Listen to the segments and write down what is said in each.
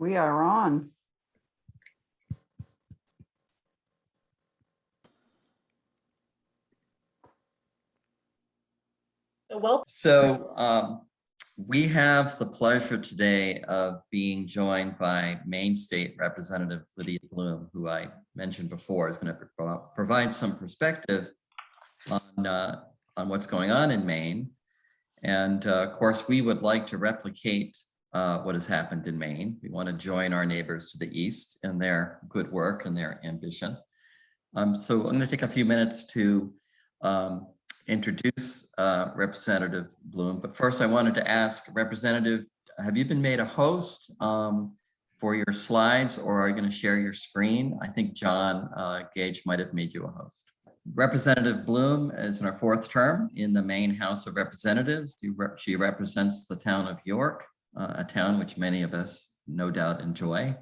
We are on. So we have the pleasure today of being joined by Maine State Representative Lydia Blume, who I mentioned before is going to provide some perspective on what's going on in Maine. And of course, we would like to replicate what has happened in Maine. We want to join our neighbors to the east in their good work and their ambition. So I'm going to take a few minutes to introduce Representative Blume. But first, I wanted to ask Representative, have you been made a host for your slides, or are you going to share your screen? I think John Gage might have made you a host. Representative Blume is in her fourth term in the Maine House of Representatives. She represents the town of York, a town which many of us no doubt enjoy.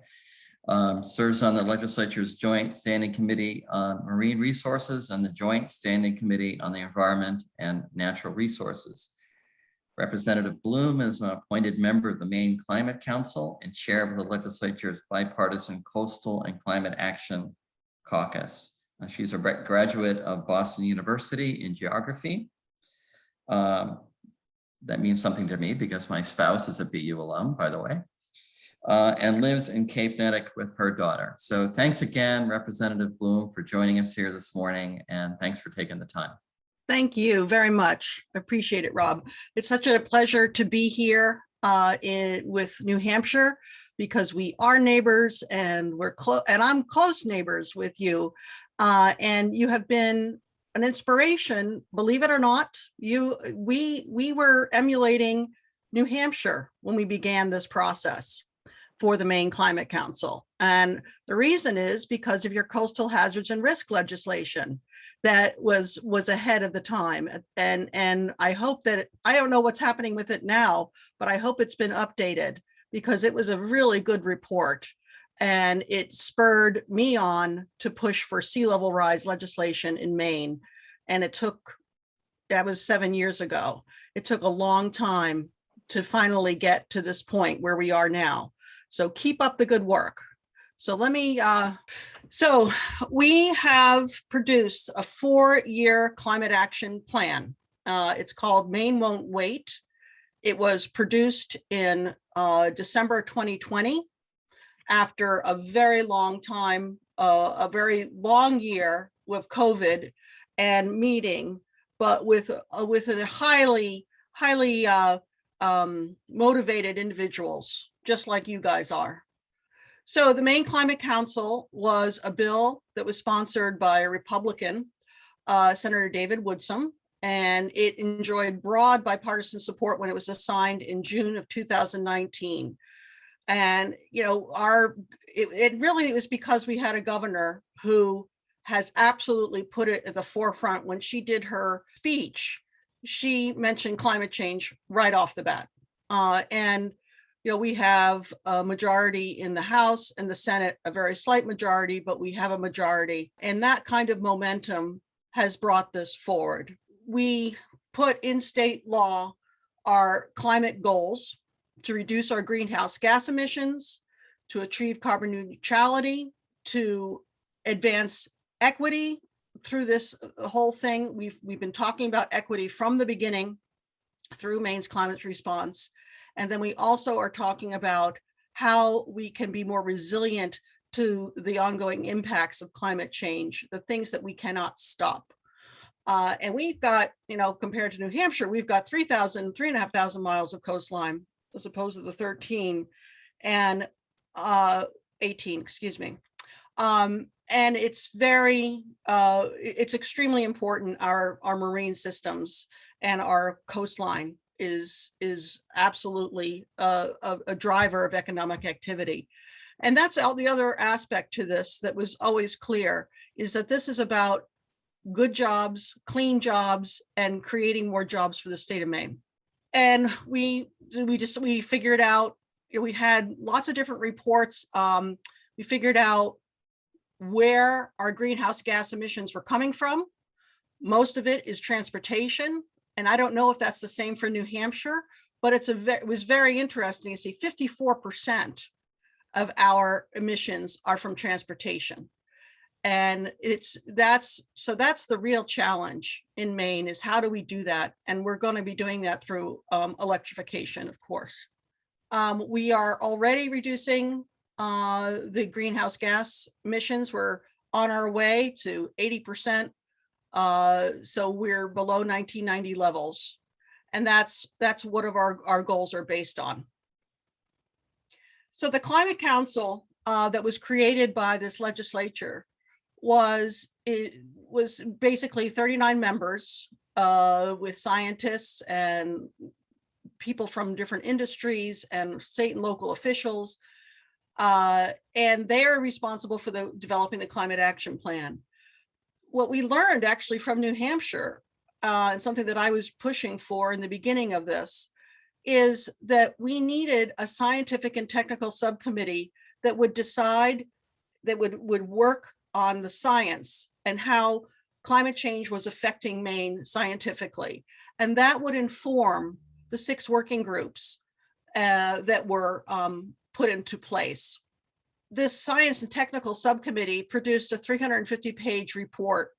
Serves on the legislature's Joint Standing Committee on Marine Resources and the Joint Standing Committee on the Environment and Natural Resources. Representative Blume is an appointed member of the Maine Climate Council and chair of the legislature's bipartisan Coastal and Climate Action Caucus. She's a graduate of Boston University in geography. That means something to me because my spouse is a BU alum, by the way. And lives in Cape Natick with her daughter. So thanks again, Representative Blume, for joining us here this morning, and thanks for taking the time. Thank you very much. I appreciate it, Rob. It's such a pleasure to be here with New Hampshire, because we are neighbors and we're close, and I'm close neighbors with you. And you have been an inspiration, believe it or not. We were emulating New Hampshire when we began this process for the Maine Climate Council. And the reason is because of your coastal hazards and risk legislation that was ahead of the time. And I hope that, I don't know what's happening with it now, but I hope it's been updated, because it was a really good report. And it spurred me on to push for sea level rise legislation in Maine. And that was 7 years ago. It took a long time to finally get to this point where we are now. So keep up the good work. So so we have produced a 4-year climate action plan. It's called Maine Won't Wait. It was produced in December 2020, after a very long time, a very long year with COVID and meeting, but with a highly motivated individuals, just like you guys are. So the Maine Climate Council was a bill that was sponsored by a Republican, Senator David Woodson, and it enjoyed broad bipartisan support when it was assigned in June of 2019. And, you know, it really was because we had a governor who has absolutely put it at the forefront. When she did her speech, she mentioned climate change right off the bat. And, you know, we have a majority in the House and the Senate, a very slight majority, but we have a majority. And that kind of momentum has brought this forward. We put in state law our climate goals to reduce our greenhouse gas emissions, to achieve carbon neutrality, to advance equity through this whole thing. We've been talking about equity from the beginning through Maine's climate response. And then we also are talking about how we can be more resilient to the ongoing impacts of climate change, the things that we cannot stop. And we've got, you know, compared to New Hampshire, we've got 3,500 miles of coastline, as opposed to the 13 and 18, excuse me. And it's it's extremely important. Our marine systems and our coastline is absolutely a driver of economic activity. And that's the other aspect to this that was always clear, is that this is about good jobs, clean jobs, and creating more jobs for the state of Maine. And we figured out, we had lots of different reports. We figured out where our greenhouse gas emissions were coming from. Most of it is transportation. And I don't know if that's the same for New Hampshire, but it was very interesting to see 54% of our emissions are from transportation. And that's the real challenge in Maine, is how do we do that? And we're going to be doing that through electrification, of course. We are already reducing the greenhouse gas emissions. We're on our way to 80%. So we're below 1990 levels. And that's what of our goals are based on. So the Climate Council that was created by this legislature was basically 39 members with scientists and people from different industries and state and local officials. And they are responsible for developing the climate action plan. What we learned actually from New Hampshire, and something that I was pushing for in the beginning of this, is that we needed a scientific and technical subcommittee that would decide, that would work on the science and how climate change was affecting Maine scientifically. And that would inform the 6 working groups that were put into place. This science and technical subcommittee produced a 350-page report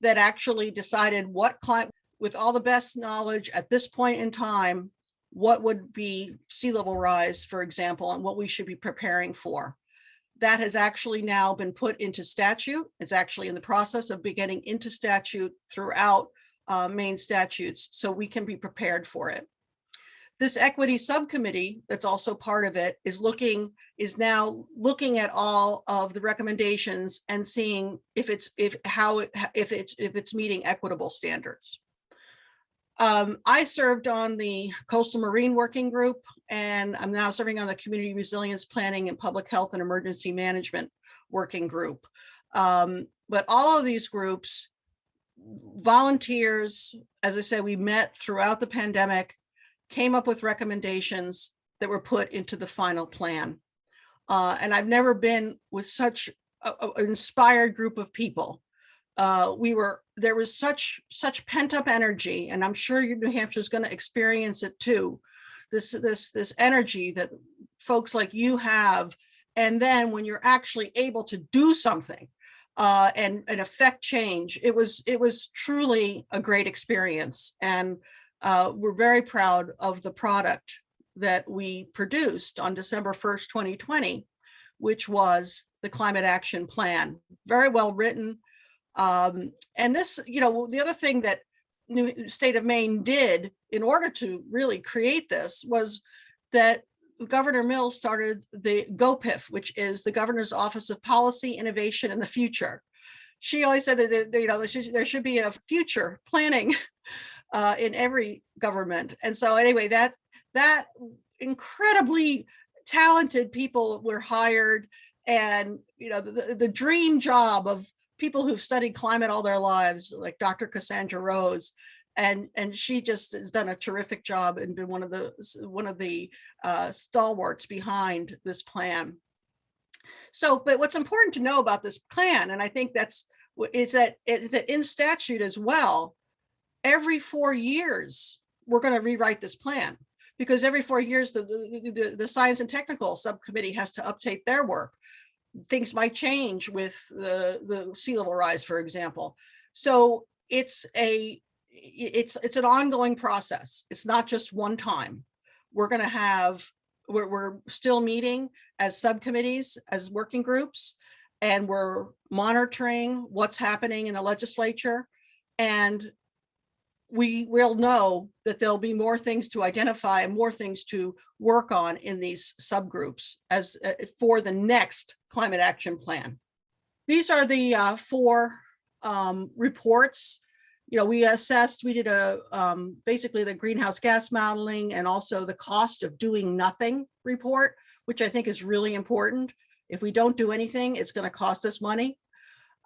that actually decided what climate, with all the best knowledge at this point in time, what would be sea level rise, for example, and what we should be preparing for. That has actually now been put into statute. It's actually in the process of getting into statute throughout Maine statutes, so we can be prepared for it. This equity subcommittee that's also part of it is now looking at all of the recommendations and seeing if it's meeting equitable standards. I served on the Coastal Marine Working Group, and I'm now serving on the Community Resilience Planning and Public Health and Emergency Management Working Group. But all of these groups, volunteers, as I said, we met throughout the pandemic, came up with recommendations that were put into the final plan. And I've never been with such an inspired group of people. There was such pent-up energy, and I'm sure New Hampshire is going to experience it too. This energy that folks like you have, and then when you're actually able to do something and affect change, it was truly a great experience. And we're very proud of the product that we produced on December 1st, 2020, which was the Climate Action Plan. Very well written. And this, the other thing that the state of Maine did in order to really create this was that Governor Mills started the GOPIF, which is the Governor's Office of Policy, Innovation, and the Future. She always said that there should be a future planning in every government. And so anyway, that incredibly talented people were hired, and the dream job of people who've studied climate all their lives, like Dr. Cassandra Rose, and she just has done a terrific job and been one of the stalwarts behind this plan. So, but what's important to know about this plan, and I think is that in statute as well, every 4 years we're going to rewrite this plan, because every 4 years the Science and Technical Subcommittee has to update their work. Things might change with the sea level rise, for example. So it's an ongoing process. It's not just one time. We're still meeting as subcommittees, as working groups, and we're monitoring what's happening in the legislature. And we will know that there'll be more things to identify and more things to work on in these subgroups as for the next climate action plan. These are the 4 reports. We did basically the greenhouse gas modeling and also the cost of doing nothing report, which I think is really important. If we don't do anything, it's going to cost us money.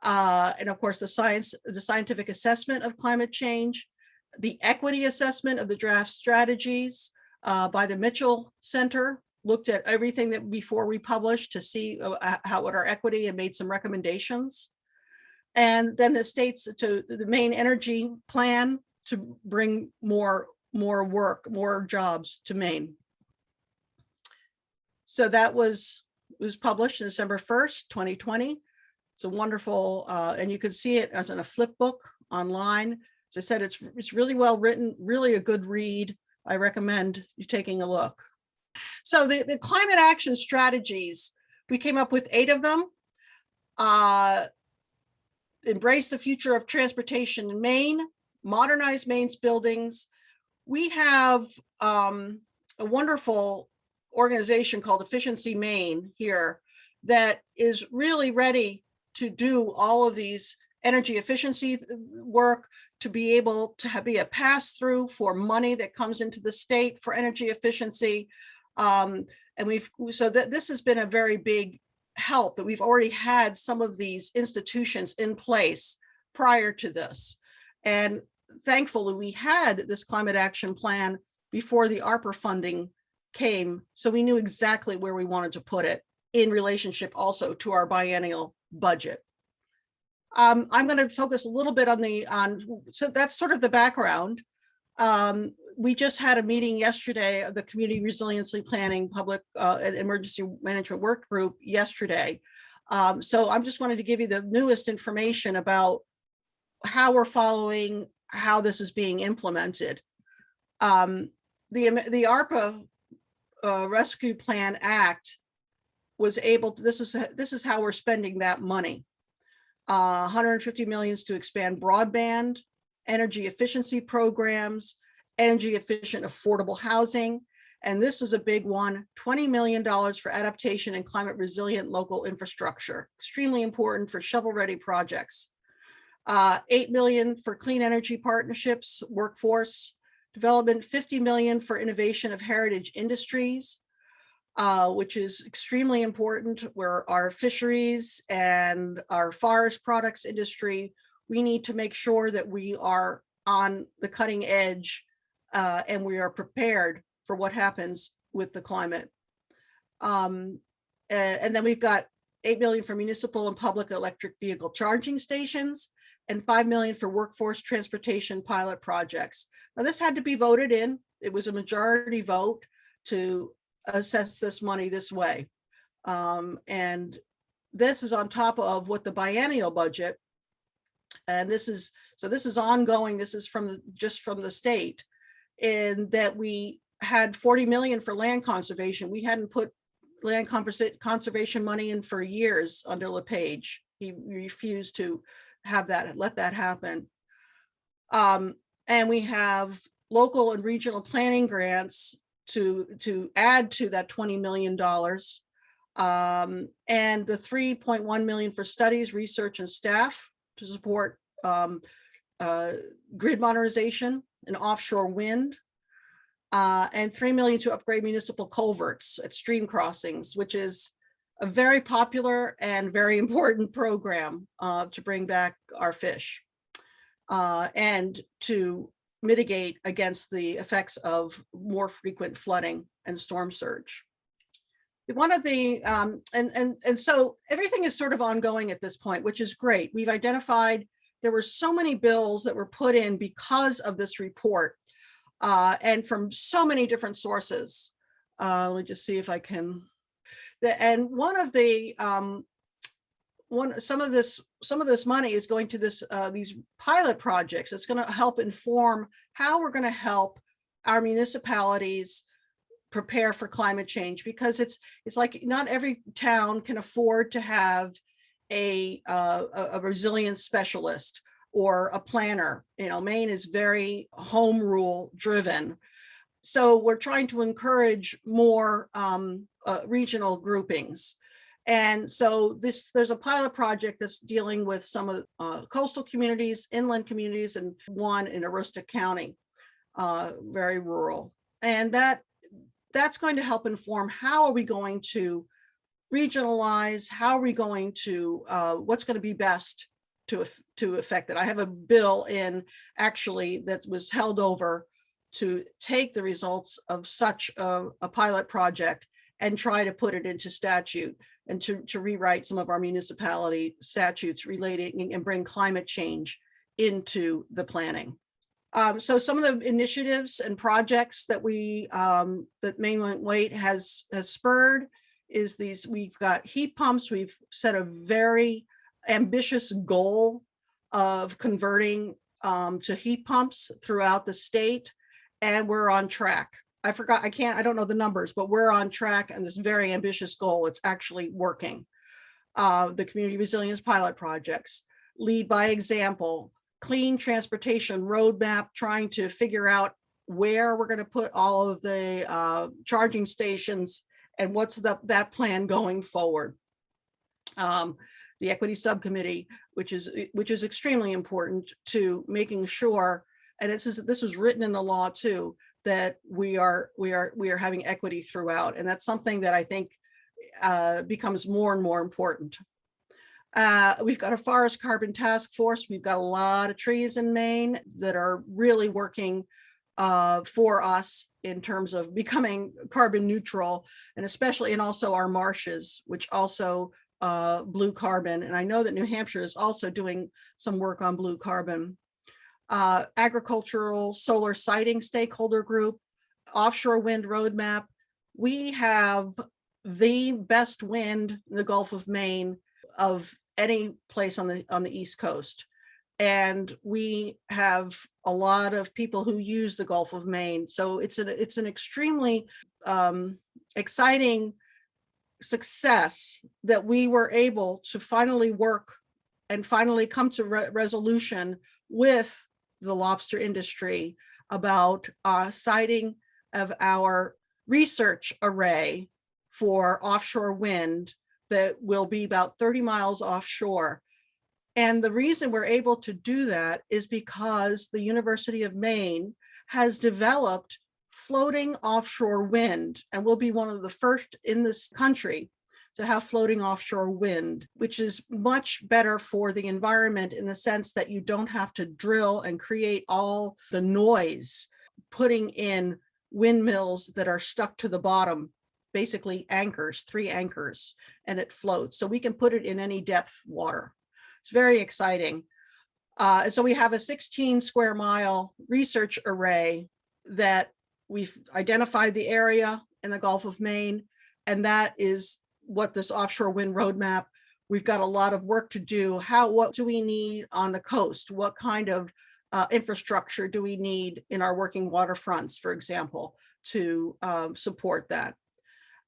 And of course, the scientific assessment of climate change, the equity assessment of the draft strategies by the Mitchell Center, looked at everything that before we published to see what our equity, and made some recommendations. And then the Maine Energy Plan to bring more work, more jobs to Maine. So that was was published December 1st, 2020. It's a wonderful, and you can see it as in a flip book online. As I said, it's really well written, really a good read. I recommend you taking a look. So the climate action strategies, we came up with 8 of them. Embrace the future of transportation in Maine, modernize Maine's buildings. We have a wonderful organization called Efficiency Maine here that is really ready to do all of these energy efficiency work, to be able to be a pass-through for money that comes into the state for energy efficiency. And this has been a very big help that we've already had some of these institutions in place prior to this. And thankfully, we had this climate action plan before the ARPA funding came, so we knew exactly where we wanted to put it in relationship also to our biennial budget. I'm going to focus a little bit so that's sort of the background. We just had a meeting yesterday of the Community Resiliency Planning Public Emergency Management Work Group yesterday. So I'm just wanted to give you the newest information about how we're following, how this is being implemented. The ARPA Rescue Plan Act was able to, this is how we're spending that money. 150 million to expand broadband, energy efficiency programs, energy efficient affordable housing. And this is a big one, $20 million for adaptation and climate resilient local infrastructure, extremely important for shovel-ready projects. 8 million for clean energy partnerships, workforce development, 50 million for innovation of heritage industries, which is extremely important, where our fisheries and our forest products industry, we need to make sure that we are on the cutting edge and we are prepared for what happens with the climate. And then we've got 8 million for municipal and public electric vehicle charging stations and 5 million for workforce transportation pilot projects. Now this had to be voted in. It was a majority vote to assess this money this way. And this is on top of what the biennial budget, and this is ongoing. This is just from the state, in that we had 40 million for land conservation. We hadn't put land conservation money in for years under LePage. He refused to have that, let that happen. And we have local and regional planning grants to add to that $20 million. And the 3.1 million for studies, research, and staff to support grid modernization and offshore wind. And 3 million to upgrade municipal culverts at stream crossings, which is a very popular and very important program to bring back our fish and to mitigate against the effects of more frequent flooding and storm surge. One of the, and so everything is sort of ongoing at this point, which is great. We've identified there were so many bills that were put in because of this report and from so many different sources. Let me just see if I can. And one of the some of this money is going to these pilot projects. It's going to help inform how we're going to help our municipalities prepare for climate change, because it's like not every town can afford to have a resilience specialist or a planner. You know, Maine is very home rule driven. So we're trying to encourage more regional groupings. And so there's a pilot project that's dealing with some of coastal communities, inland communities, and one in Aroostook County, very rural. And that's going to help inform how are we going to regionalize, how are we going to, what's going to be best to affect it. I have a bill in actually that was held over to take the results of such a pilot project and try to put it into statute and to rewrite some of our municipality statutes relating and bring climate change into the planning. So some of the initiatives and projects that that Maine Wait has spurred is we've got heat pumps. We've set a very ambitious goal of converting to heat pumps throughout the state, and we're on track. I don't know the numbers, but we're on track, and this very ambitious goal, it's actually working. The community resilience pilot projects, lead by example, clean transportation roadmap, trying to figure out where we're going to put all of the charging stations and what's that plan going forward. The equity subcommittee, which is extremely important to making sure, and this was written in the law too, that we are having equity throughout, and that's something that I think becomes more and more important. We've got a forest carbon task force. We've got a lot of trees in Maine that are really working for us in terms of becoming carbon neutral, and especially, and also our marshes, which also blue carbon. And I know that New Hampshire is also doing some work on blue carbon. Agricultural solar siting stakeholder group, offshore wind roadmap. We have the best wind in the Gulf of Maine of any place on the East Coast. And we have a lot of people who use the Gulf of Maine. So it's an extremely exciting success that we were able to finally work and finally come to resolution with the lobster industry about siting of our research array for offshore wind that will be about 30 miles offshore. And the reason we're able to do that is because the University of Maine has developed floating offshore wind, and will be one of the first in this country to have floating offshore wind, which is much better for the environment in the sense that you don't have to drill and create all the noise, putting in windmills that are stuck to the bottom, basically anchors, 3 anchors, and it floats. So we can put it in any depth water. It's very exciting. So we have a 16 square mile research array that we've identified the area in the Gulf of Maine, and that is what this offshore wind roadmap. We've got a lot of work to do. What do we need on the coast? What kind of infrastructure do we need in our working waterfronts, for example, to support that?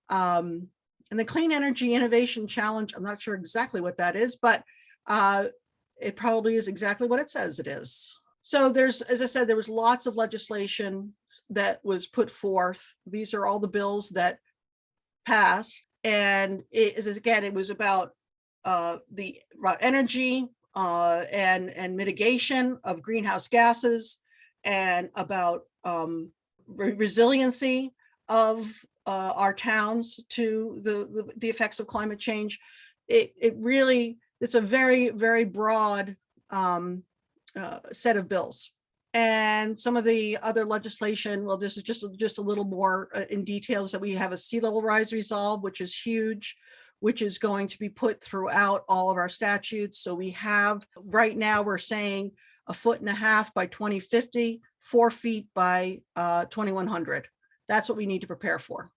And the Clean Energy Innovation Challenge, I'm not sure exactly what that is, but it probably is exactly what it says it is. So there's, as I said, there was lots of legislation that was put forth. These are all the bills that passed. And it was about energy and mitigation of greenhouse gases, and about resiliency of our towns to the effects of climate change. It's a very, very broad set of bills. And some of the other legislation, well, this is just a little more in details, that we have a sea level rise resolve, which is huge, which is going to be put throughout all of our statutes. So we have, right now, we're saying 1.5 feet by 2050, 4 feet by 2100. That's what we need to prepare for.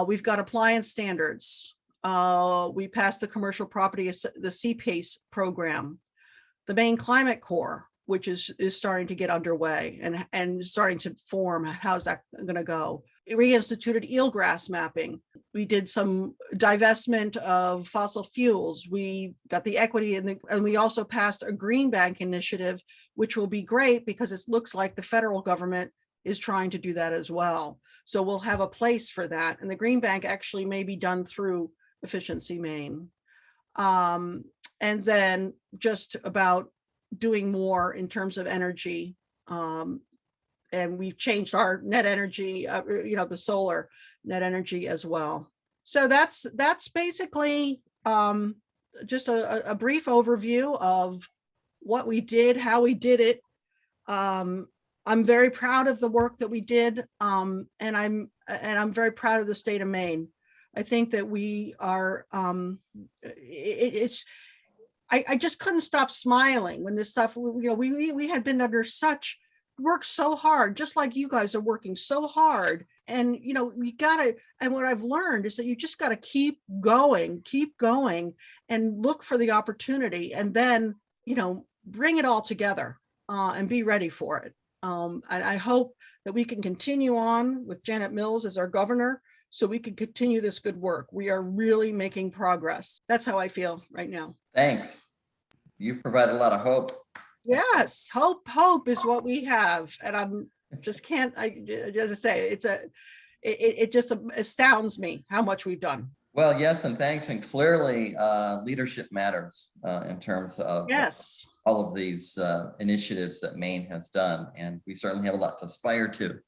We've got appliance standards. We passed the commercial property, the CPACE program, the Maine Climate Corps, which is starting to get underway and starting to form. How's that going to go? We reinstituted eelgrass mapping. We did some divestment of fossil fuels. We got the equity, and we also passed a green bank initiative, which will be great because it looks like the federal government is trying to do that as well. So we'll have a place for that. And the green bank actually may be done through Efficiency Maine. And then just about doing more in terms of energy. And we've changed our net energy, the solar net energy as well. So that's basically just a brief overview of what we did, how we did it. I'm very proud of the work that we did, and I'm very proud of the state of Maine. I think that we are. I just couldn't stop smiling when this stuff. We had been under such work so hard, just like you guys are working so hard. And, you know, you gotta, and what I've learned is that you just gotta keep going and look for the opportunity, and then, you know, bring it all together and be ready for it. And I hope that we can continue on with Janet Mills as our governor, so we can continue this good work. We are really making progress. That's how I feel right now. Thanks. You've provided a lot of hope. Yes, hope is what we have. And I'm just can't, as I say, it just astounds me how much we've done. Well, yes, and thanks. And clearly, leadership matters in terms of Yes. all of these initiatives that Maine has done. And we certainly have a lot to aspire to.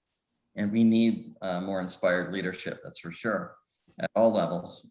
And we need more inspired leadership, that's for sure, at all levels.